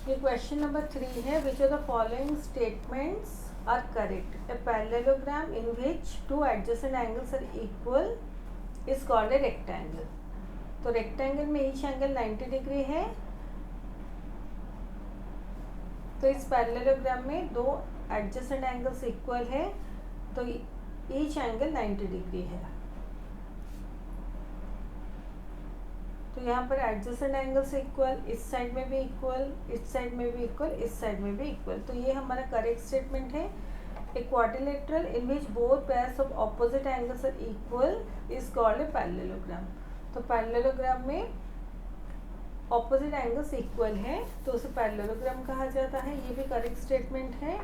ये question number 3 है. Which of the following statements are correct? A parallelogram in which two adjacent angles are equal is called a rectangle. तो rectangle में each angle 90 degree है. तो इस parallelogram में दो एडजेसेंट एंगल्स इक्वल है, तो ईच एंगल 90 डिग्री है. तो यहाँ पर एडजेसेंट एंगल्स इक्वल, इस साइड में भी इक्वल, इस साइड में भी इक्वल, इस साइड में भी इक्वल. तो ये हमारा करेक्ट स्टेटमेंट है. A quadrilateral in which both pairs of opposite angles are equal is called a parallelogram. तो पैरेललोग्राम में ऑपोजिट एंगल्स इक्वल है तो उसे पैरेललोग्राम कहा जाता है. ये भी करेक्ट स्टेटमेंट है.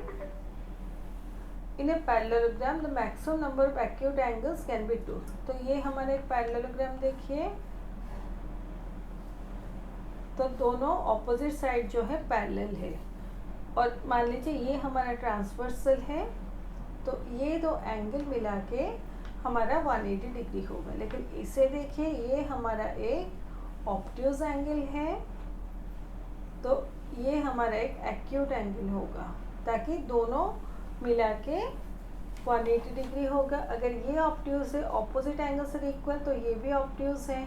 In a parallelogram the maximum number of acute angles can be 2. तो ये हमारा एक पैरेललोग्राम देखिए, तो दोनों ऑपोजिट साइड जो है पैरेलल है. और मान लीजिए ये हमारा ट्रांसवर्सल है, तो ये दो एंगल मिला के हमारा 180 डिग्री होगा. लेकिन इसे देखिए, ये हमारा एक ऑब्ट्यूज एंगल है, तो ये हमारा एक एक्यूट एंगल होगा, ताकि दोनों मिला के 180 डिग्री होगा. अगर ये ऑब्ट्यूज है, ऑपोजिट एंगल से इक्वल, तो ये भी ऑब्ट्यूज है.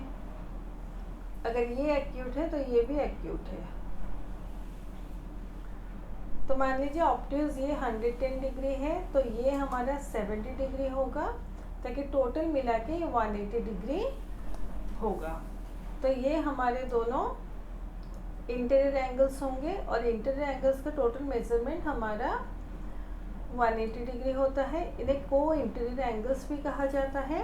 अगर ये एक्यूट है तो ये भी एक्यूट है. तो मान लीजिए ऑब्ट्यूज ये 110 डिग्री है, तो ये हमारा 70 डिग्री होगा, ताकि टोटल मिला के ये 180 डिग्री होगा. तो ये हमारे दोनों इंटीरियर एंगल्स होंगे, और इंटीरियर एंगल्स का टोटल मेजरमेंट हमारा 180 डिग्री होता है. इन्हें को इंटीरियर एंगल्स भी कहा जाता है.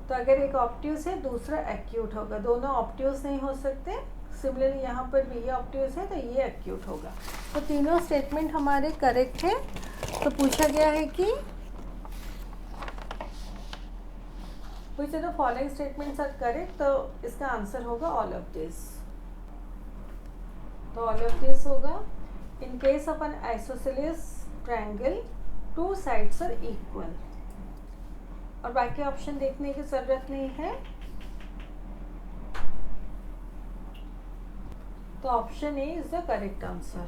तो अगर एक ऑब्ट्यूज है, दूसरा एक्यूट होगा. दोनों ऑब्ट्यूज नहीं हो सकते. सिमिलरली यहाँ पर भी ये ऑब्ट्यूज है, तो ये एक्यूट होगा. तो तीनों स्टेटमेंट हमारे करेक्ट है. तो पूछा गया है कि which of the following statements are correct. तो इसका आंसर होगा ऑल ऑफ दिस. तो ऑल ऑफ दिस होगा. In case of an isosceles triangle two sides are equal. और बाकी ऑप्शन देखने की जरूरत नहीं है. तो option A is the correct answer.